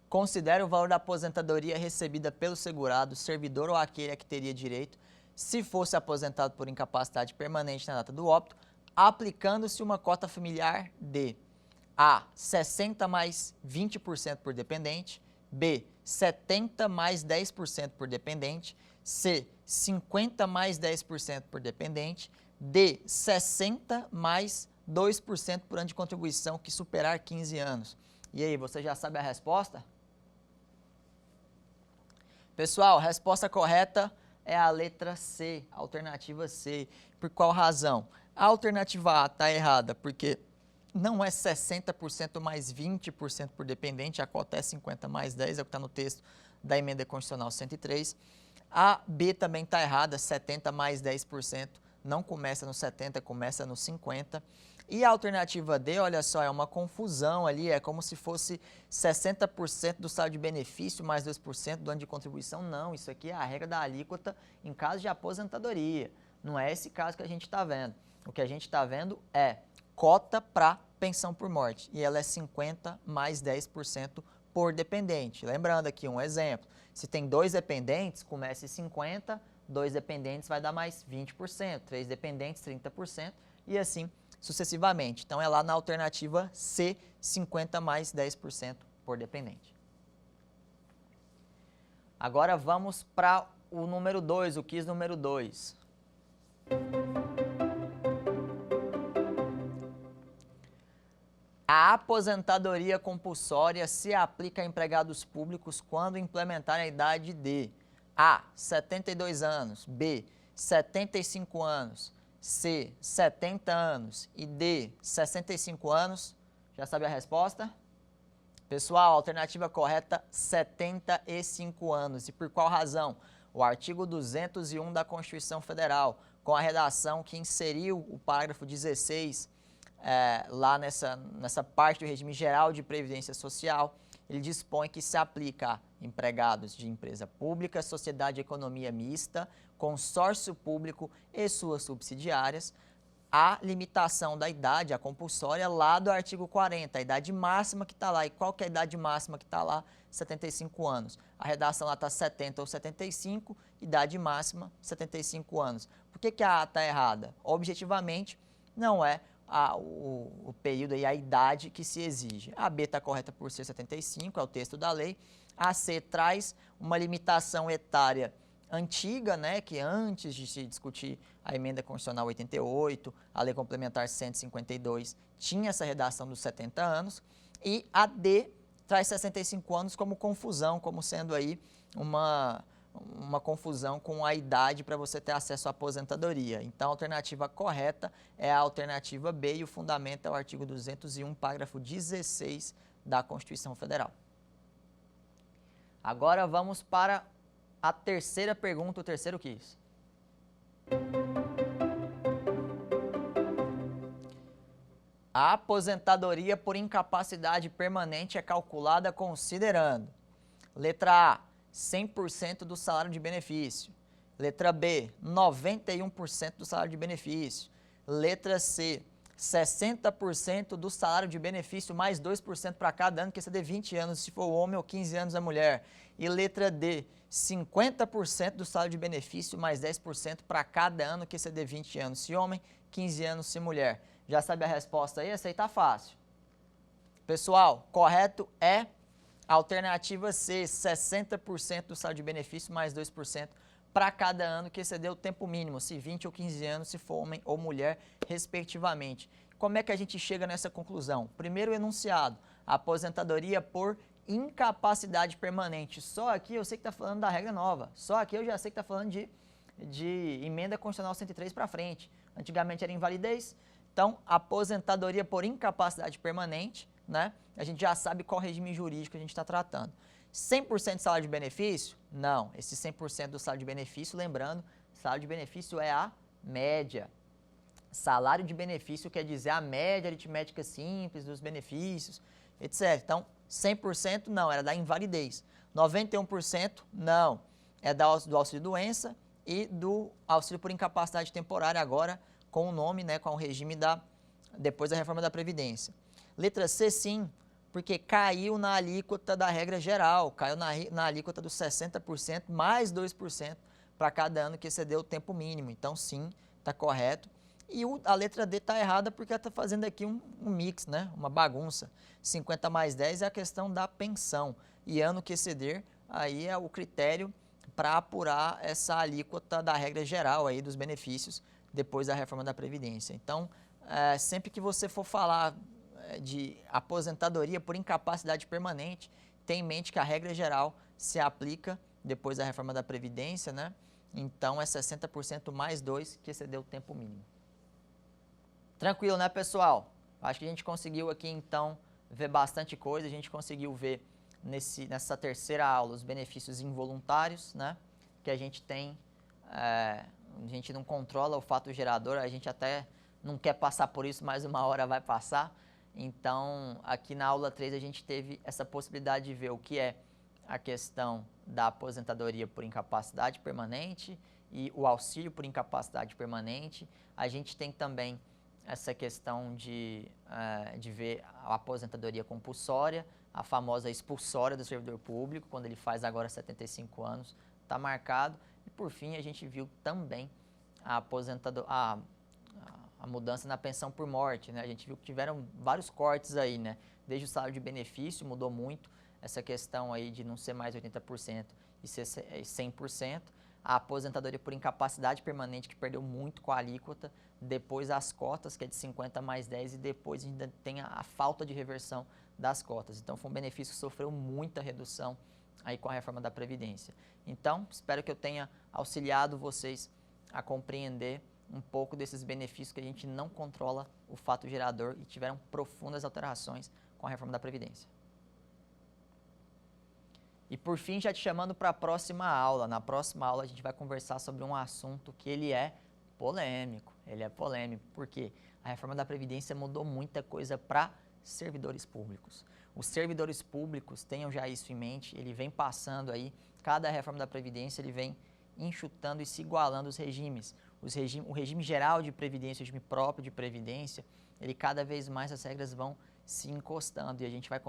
considera o valor da aposentadoria recebida pelo segurado, servidor ou aquele a que teria direito, se fosse aposentado por incapacidade permanente na data do óbito, aplicando-se uma cota familiar de A. 60 mais 20% por dependente, B. 70 mais 10% por dependente, C. 50 mais 10% por dependente, D. 60 mais 2% por ano de contribuição que superar 15 anos. E aí, você já sabe a resposta? Pessoal, a resposta correta é a letra C, a alternativa C. Por qual razão? A alternativa A está errada, porque não é 60% mais 20% por dependente, a cota é 50 mais 10, é o que está no texto da emenda constitucional 103. A B também está errada, 70 mais 10%, não começa no 70, começa no 50%. E a alternativa D, olha só, é uma confusão ali, é como se fosse 60% do salário de benefício mais 2% do ano de contribuição. Não, isso aqui é a regra da alíquota em caso de aposentadoria. Não é esse caso que a gente está vendo. O que a gente está vendo é cota para pensão por morte, e ela é 50 mais 10% por dependente. Lembrando aqui um exemplo, se tem 2 dependentes, comece 50, 2 dependentes vai dar mais 20%, 3 dependentes 30% e assim sucessivamente. Então, é lá na alternativa C, 50 mais 10% por dependente. Agora, vamos para o número 2, o quiz número 2. A aposentadoria compulsória se aplica a empregados públicos quando implementar a idade de A. 72 anos, B. 75 anos, C, 70 anos e D, 65 anos. Já sabe a resposta? Pessoal, a alternativa correta, 75 anos. E por qual razão? O artigo 201 da Constituição Federal, com a redação que inseriu o parágrafo 16 lá nessa parte do regime geral de previdência social, ele dispõe que se aplica a empregados de empresa pública, sociedade de economia mista, consórcio público e suas subsidiárias, a limitação da idade, a compulsória, lá do artigo 40, a idade máxima que está lá. E qual que é a idade máxima que está lá? 75 anos. A redação lá está 70 ou 75, idade máxima 75 anos. Por que a A está errada? Objetivamente, não é o período e a idade que se exige. A B está correta por ser 75, é o texto da lei. A C traz uma limitação etária antiga, né, que antes de se discutir a emenda constitucional 88, a lei complementar 152 tinha essa redação dos 70 anos, e a D traz 65 anos como confusão, como sendo aí uma confusão com a idade para você ter acesso à aposentadoria. Então, a alternativa correta é a alternativa B e o fundamento é o artigo 201, parágrafo 16 da Constituição Federal. Agora vamos para a terceira pergunta, o terceiro quiz. A aposentadoria por incapacidade permanente é calculada considerando: letra A, 100% do salário de benefício. Letra B, 91% do salário de benefício. Letra C, 60% do salário de benefício mais 2% para cada ano que exceder 20 anos, se for homem, ou 15 anos a mulher. E letra D, 50% do salário de benefício mais 10% para cada ano que exceder 20 anos, se homem, 15 anos se mulher. Já sabe a resposta aí? Essa aí tá fácil. Pessoal, correto é a alternativa C, 60% do salário de benefício mais 2% para cada ano que exceder o tempo mínimo, se 20 ou 15 anos, se for homem ou mulher, respectivamente. Como é que a gente chega nessa conclusão? Primeiro enunciado, a aposentadoria por incapacidade permanente. Só aqui eu sei que está falando da regra nova. Só aqui eu já sei que está falando de emenda constitucional 103 para frente. Antigamente era invalidez. Então, aposentadoria por incapacidade permanente, né? A gente já sabe qual regime jurídico a gente está tratando. 100% de salário de benefício? Não. Esse 100% do salário de benefício, lembrando, salário de benefício é a média. Salário de benefício quer dizer a média aritmética simples dos benefícios, etc. Então, 100% não, era da invalidez. 91% não, é do auxílio-doença e do auxílio por incapacidade temporária, agora com o nome, né, com o regime depois da reforma da Previdência. Letra C, sim, porque caiu na alíquota da regra geral, caiu na alíquota dos 60% mais 2% para cada ano que excedeu o tempo mínimo. Então, sim, está correto. E a letra D está errada porque ela está fazendo aqui um mix, né? Uma bagunça. 50 mais 10 é a questão da pensão. E ano que exceder, aí é o critério para apurar essa alíquota da regra geral aí dos benefícios depois da reforma da Previdência. Então, sempre que você for falar de aposentadoria por incapacidade permanente, tenha em mente que a regra geral se aplica depois da reforma da Previdência, né? Então, é 60% mais 2 que excedeu o tempo mínimo. Tranquilo, né, pessoal? Acho que a gente conseguiu aqui, então, ver bastante coisa. A gente conseguiu ver nessa terceira aula os benefícios involuntários, né? Que a gente tem, a gente não controla o fato gerador, a gente até não quer passar por isso, mas uma hora vai passar. Então, aqui na aula 3 a gente teve essa possibilidade de ver o que é a questão da aposentadoria por incapacidade permanente e o auxílio por incapacidade permanente. A gente tem também essa questão de ver a aposentadoria compulsória, a famosa expulsória do servidor público, quando ele faz agora 75 anos, está marcado. E, por fim, a gente viu também a mudança na pensão por morte, né? A gente viu que tiveram vários cortes aí, né? Desde o salário de benefício mudou muito, essa questão aí de não ser mais 80% e ser 100%. A aposentadoria por incapacidade permanente, que perdeu muito com a alíquota, depois as cotas, que é de 50 mais 10, e depois ainda tem a falta de reversão das cotas. Então, foi um benefício que sofreu muita redução aí com a reforma da Previdência. Então, espero que eu tenha auxiliado vocês a compreender um pouco desses benefícios que a gente não controla o fato gerador e tiveram profundas alterações com a reforma da Previdência. E por fim, já te chamando para a próxima aula. Na próxima aula a gente vai conversar sobre um assunto que ele é polêmico. Ele é polêmico porque a reforma da Previdência mudou muita coisa para servidores públicos. Os servidores públicos, tenham já isso em mente, ele vem passando aí, cada reforma da Previdência ele vem enxutando e se igualando os regimes. O regime geral de Previdência, o regime próprio de Previdência, ele cada vez mais as regras vão se encostando e a gente vai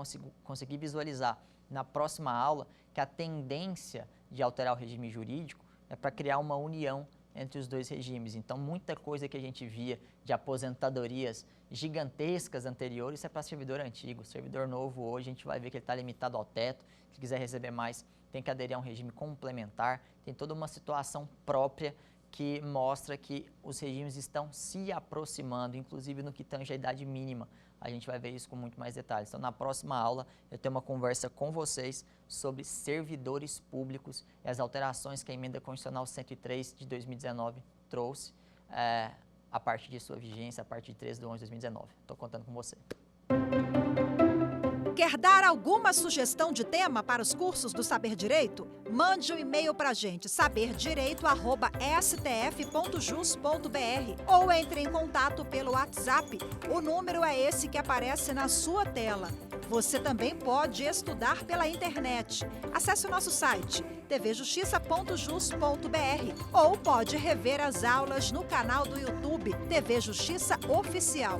conseguir visualizar na próxima aula que a tendência de alterar o regime jurídico é para criar uma união entre os dois regimes. Então, muita coisa que a gente via de aposentadorias gigantescas anteriores, isso é para servidor antigo. Servidor novo hoje, a gente vai ver que ele está limitado ao teto. Se quiser receber mais, tem que aderir a um regime complementar. Tem toda uma situação própria que mostra que os regimes estão se aproximando, inclusive no que tange a idade mínima. A gente vai ver isso com muito mais detalhes. Então, na próxima aula, eu tenho uma conversa com vocês sobre servidores públicos e as alterações que a Emenda Constitucional 103 de 2019 trouxe a partir de sua vigência, a partir de 13 de 11 de 2019. Estou contando com você. Quer dar alguma sugestão de tema para os cursos do Saber Direito? Mande um e-mail para a gente, saberdireito@stf.jus.br, ou entre em contato pelo WhatsApp. O número é esse que aparece na sua tela. Você também pode estudar pela internet. Acesse o nosso site tvjustiça.jus.br ou pode rever as aulas no canal do YouTube TV Justiça Oficial.